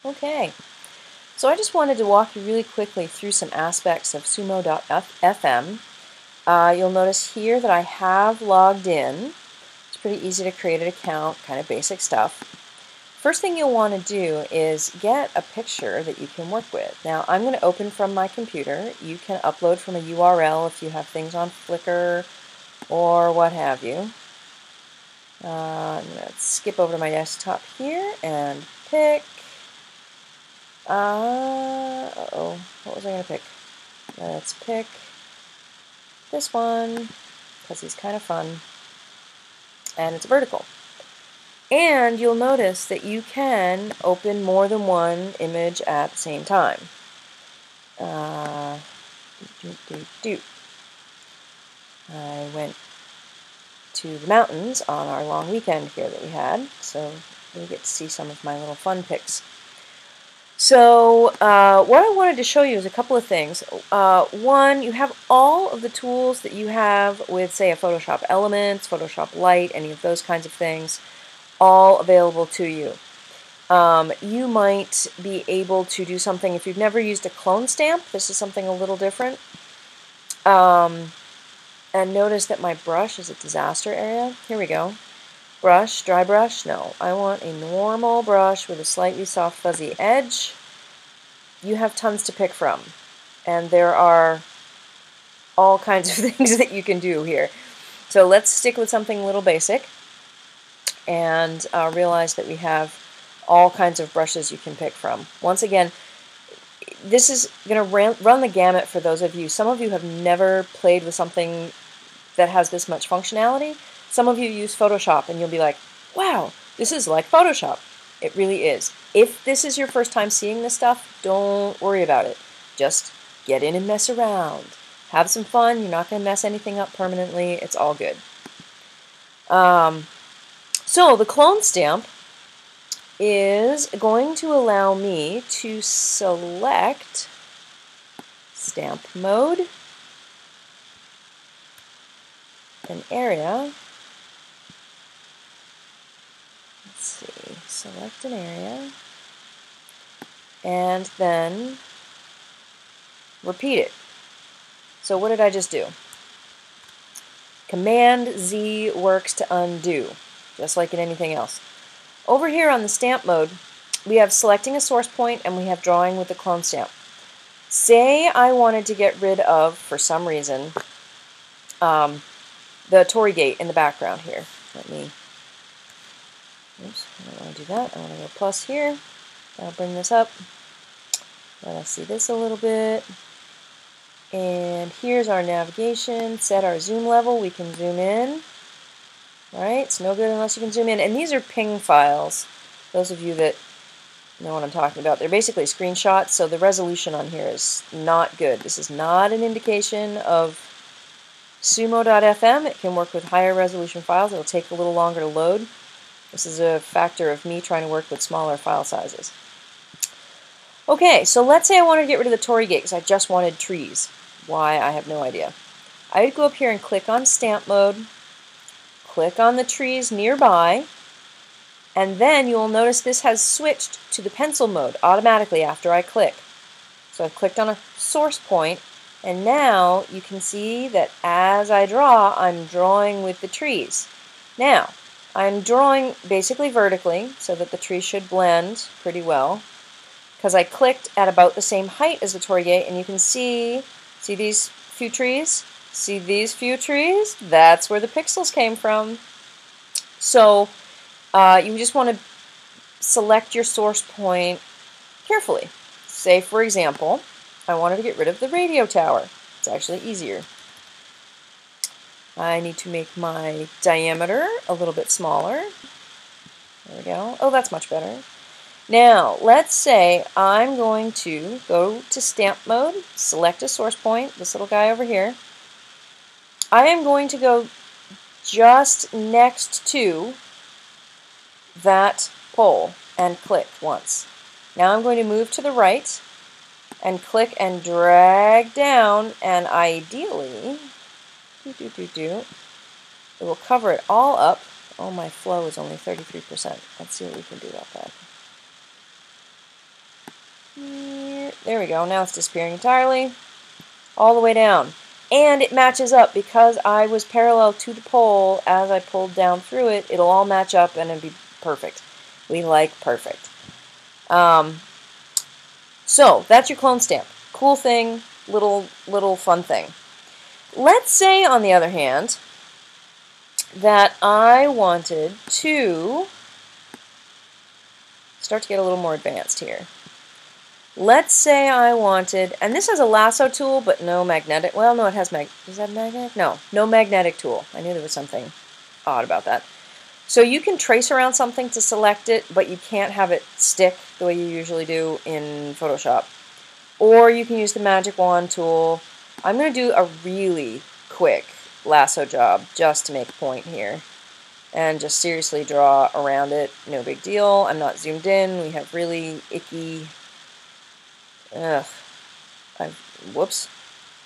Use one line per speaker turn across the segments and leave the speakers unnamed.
Okay, so I just wanted to walk you really quickly through some aspects of Sumo.fm. You'll notice here that I have logged in. It's pretty easy to create an account, kind of basic stuff. First thing you'll want to do is get a picture that you can work with. Now I'm going to open from my computer. You can upload from a URL if you have things on Flickr or what have you. I'm going to skip over to my desktop here and pick what was I going to pick? Let's pick this one, because he's kind of fun, and it's vertical. And you'll notice that you can open more than one image at the same time. I went to the mountains on our long weekend here that we had, so you get to see some of my little fun pics. So what I wanted to show you is a couple of things. One, you have all of the tools that you have with, say, a Photoshop Elements, Photoshop Light, any of those kinds of things, all available to you. You might be able to do something, if you've never used a clone stamp, this is something a little different. And notice that my brush is a disaster area. Here we go. Brush, dry brush, no. I want a normal brush with a slightly soft fuzzy edge. You have tons to pick from, and there are all kinds of things that you can do here. So let's stick with something a little basic and realize that we have all kinds of brushes you can pick from. Once again, this is going to run the gamut for those of you. Some of you have never played with something that has this much functionality. Some of you use Photoshop and you'll be like, wow, this is like Photoshop. It really is. If this is your first time seeing this stuff, don't worry about it. Just get in and mess around. Have some fun. You're not going to mess anything up permanently. It's all good. So the clone stamp is going to allow me to select stamp mode, an area. Let's see, select an area, and then repeat it. So what did I just do? Command Z works to undo, just like in anything else. Over here on the stamp mode, we have selecting a source point and we have drawing with the clone stamp. Say I wanted to get rid of, for some reason, the Tory gate in the background here. Oops, I don't want to do that. I want to go plus here. I'll bring this up. Let us see this a little bit. And here's our navigation. Set our zoom level. We can zoom in. Alright, it's no good unless you can zoom in. And these are ping files. Those of you that know what I'm talking about. They're basically screenshots, so the resolution on here is not good. This is not an indication of Sumo.fm. It can work with higher resolution files. It'll take a little longer to load. This is a factor of me trying to work with smaller file sizes. Okay, so let's say I wanted to get rid of the Tory gate because I just wanted trees. Why, I have no idea. I would go up here and click on stamp mode, click on the trees nearby, and then you'll notice this has switched to the pencil mode automatically after I click. So I've clicked on a source point, and now you can see that as I draw, I'm drawing with the trees. Now, I'm drawing basically vertically so that the tree should blend pretty well, because I clicked at about the same height as the Tory gate, and you can see these few trees? See these few trees? That's where the pixels came from. So you just want to select your source point carefully. Say, for example, I wanted to get rid of the radio tower. It's actually easier. I need to make my diameter a little bit smaller. There we go. Oh, that's much better. Now, let's say I'm going to go to stamp mode, select a source point, this little guy over here. I am going to go just next to that pole and click once. Now I'm going to move to the right and click and drag down, and ideally, it will cover it all up. Oh, my flow is only 33%. Let's see what we can do about that. There we go. Now it's disappearing entirely. All the way down. And it matches up because I was parallel to the pole as I pulled down through it. It'll all match up and it'll be perfect. We like perfect. So that's your clone stamp. Cool thing, little fun thing. Let's say, on the other hand, that I wanted to start to get a little more advanced here. Let's say I wanted, and this has a lasso tool, but no magnetic. Well, no, it has is that magnetic? No, no magnetic tool. I knew there was something odd about that. So you can trace around something to select it, but you can't have it stick the way you usually do in Photoshop. Or you can use the magic wand tool. I'm going to do a really quick lasso job just to make a point here. And just seriously draw around it. No big deal. I'm not zoomed in. We have really icky... Ugh. Whoops.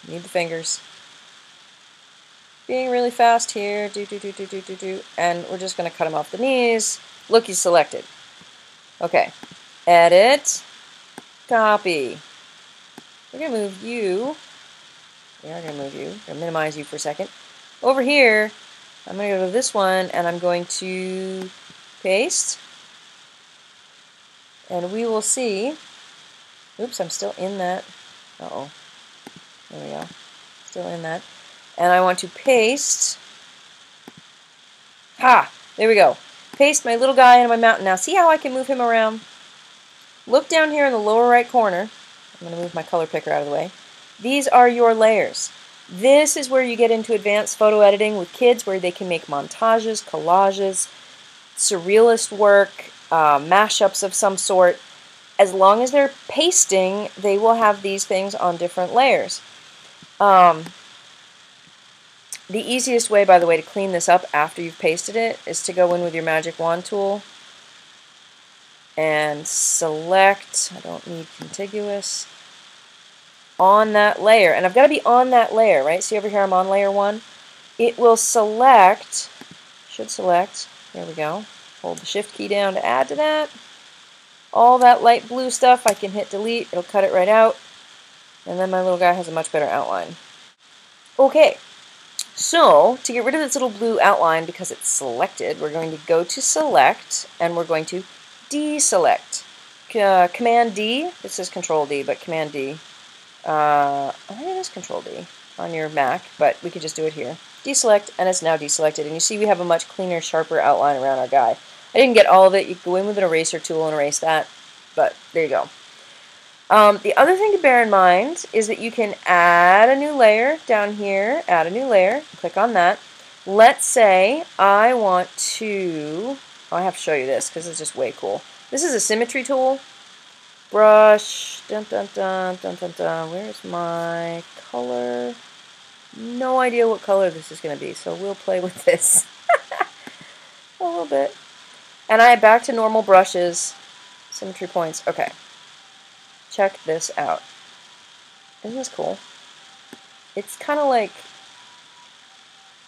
Need the fingers. Being really fast here. And we're just going to cut him off the knees. Look, he's selected. Okay. Edit. Copy. We're going to move you. We are going to move you. I'm going to minimize you for a second. Over here, I'm going to go to this one, and I'm going to paste. And we will see... Oops, I'm still in that. Uh-oh. There we go. Still in that. And I want to paste. Ha! There we go. Paste my little guy into my mountain. Now, see how I can move him around? Look down here in the lower right corner. I'm going to move my color picker out of the way. These are your layers. This is where you get into advanced photo editing with kids, where they can make montages, collages, surrealist work, mashups of some sort. As long as they're pasting, they will have these things on different layers. The easiest way, by the way, to clean this up after you've pasted it is to go in with your magic wand tool and select, I don't need contiguous, on that layer. And I've got to be on that layer, right? See over here, I'm on layer 1. It will select, should select, there we go. Hold the shift key down to add to that. All that light blue stuff, I can hit delete, it'll cut it right out, and then my little guy has a much better outline. Okay, so to get rid of this little blue outline because it's selected, we're going to go to select, and we're going to deselect. Command D, this is Control D, but Command D. I think it is Control D on your Mac, but we could just do it here. Deselect, and it's now deselected, and you see we have a much cleaner, sharper outline around our guy. I didn't get all of it. You can go in with an eraser tool and erase that, but there you go. The other thing to bear in mind is that you can add a new layer down here, add a new layer, click on that. Let's say I want to, I have to show you this because it's just way cool. This is a symmetry tool. Brush, dun dun dun, dun dun dun, where's my color? No idea what color this is going to be, so we'll play with this a little bit. And I back to normal brushes, symmetry points. Okay, check this out. Isn't this cool? It's kind of like,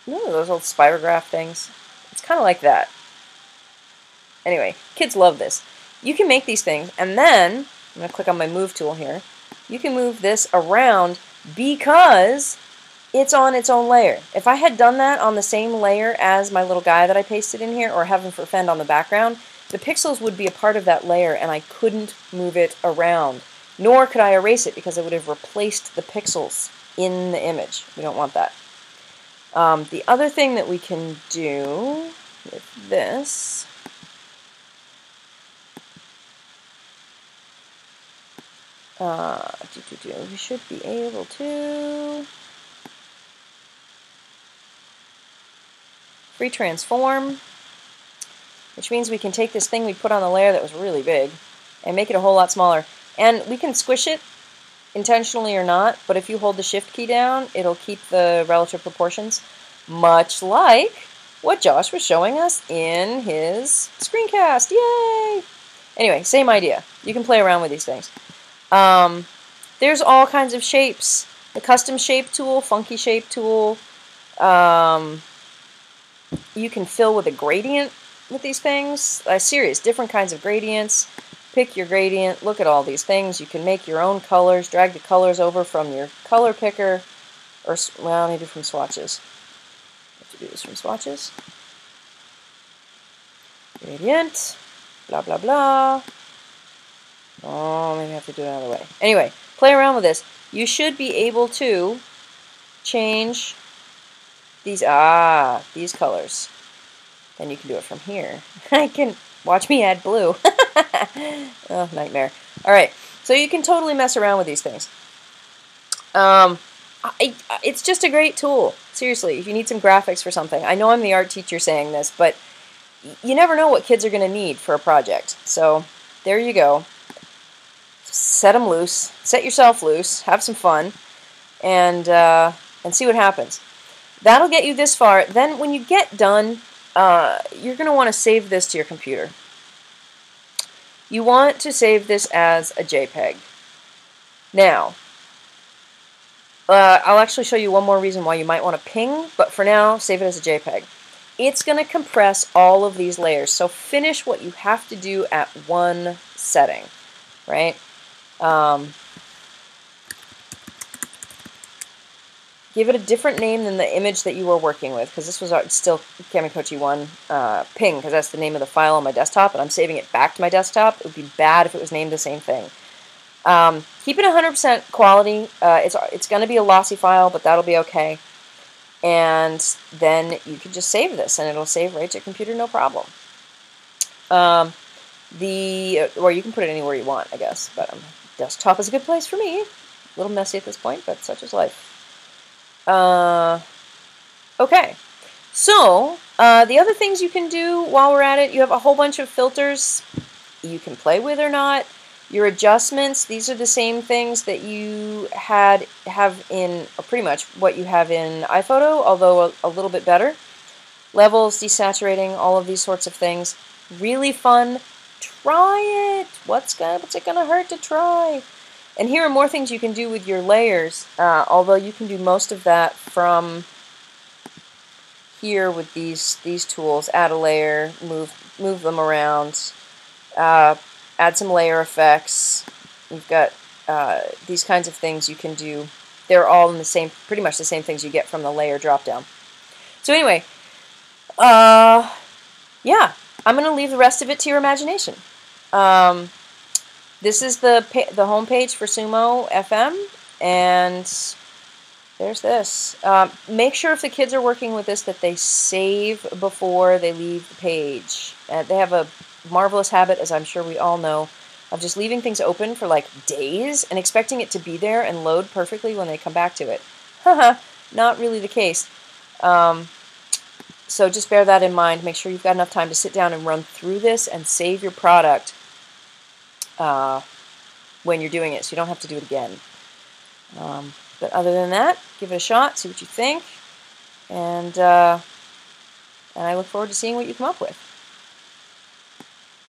you know those old spirograph things? It's kind of like that. Anyway, kids love this. You can make these things, and then, I'm going to click on my move tool here, you can move this around because it's on its own layer. If I had done that on the same layer as my little guy that I pasted in here, or Heaven Forfend on the background, the pixels would be a part of that layer and I couldn't move it around. Nor could I erase it because it would have replaced the pixels in the image. We don't want that. The other thing that we can do with this we should be able to free transform, which means we can take this thing we put on the layer that was really big and make it a whole lot smaller. And we can squish it intentionally or not, but if you hold the shift key down, it'll keep the relative proportions, much like what Josh was showing us in his screencast. Yay! Anyway, same idea. You can play around with these things. There's all kinds of shapes. The custom shape tool, funky shape tool. You can fill with a gradient with these things. Serious, different kinds of gradients. pick your gradient, look at all these things. You can make your own colors, drag the colors over from your color picker, or, well, maybe from swatches. I have to do this from swatches. Gradient, blah, blah, blah. Oh, maybe I have to do it another way. Anyway, play around with this. You should be able to change these colors. Then you can do it from here. I can watch me add blue. Oh, nightmare. Alright, so you can totally mess around with these things. It's just a great tool. Seriously, if you need some graphics for something. I know I'm the art teacher saying this, but you never know what kids are going to need for a project. So, there you go. Set them loose. Set yourself loose. Have some fun. And see what happens. That'll get you this far. Then when you get done, you're going to want to save this to your computer. You want to save this as a JPEG. Now, I'll actually show you one more reason why you might want to ping, but for now, save it as a JPEG. It's going to compress all of these layers, so finish what you have to do at one setting, right? Give it a different name than the image that you were working with, because this was still Kamikochi 1 ping, because that's the name of the file on my desktop, and I'm saving it back to my desktop. It would be bad if it was named the same thing. Keep it 100% quality. It's going to be a lossy file, but that'll be okay. And then you can just save this, and it'll save right to your computer, no problem. Or you can put it anywhere you want, I guess, but desktop is a good place for me. A little messy at this point, but such is life. Okay, so the other things you can do while we're at it, you have a whole bunch of filters you can play with or not. Your adjustments, these are the same things that you have in, or pretty much what you have in iPhoto, although a little bit better. Levels, desaturating, all of these sorts of things. Really fun. Try it. What's it gonna hurt to try? And here are more things you can do with your layers, although you can do most of that from here with these tools. Add a layer, move them around, add some layer effects. You've got these kinds of things you can do. They're all in the same, pretty much the same things you get from the layer dropdown. So anyway, yeah, I'm going to leave the rest of it to your imagination. This is the home page for SumoFM, and there's this. Make sure if the kids are working with this that they save before they leave the page. They have a marvelous habit, as I'm sure we all know, of just leaving things open for like days and expecting it to be there and load perfectly when they come back to it. Haha, not really the case. So just bear that in mind. Make sure you've got enough time to sit down and run through this and save your product when you're doing it, so you don't have to do it again. But other than that, give it a shot, see what you think, and I look forward to seeing what you come up with.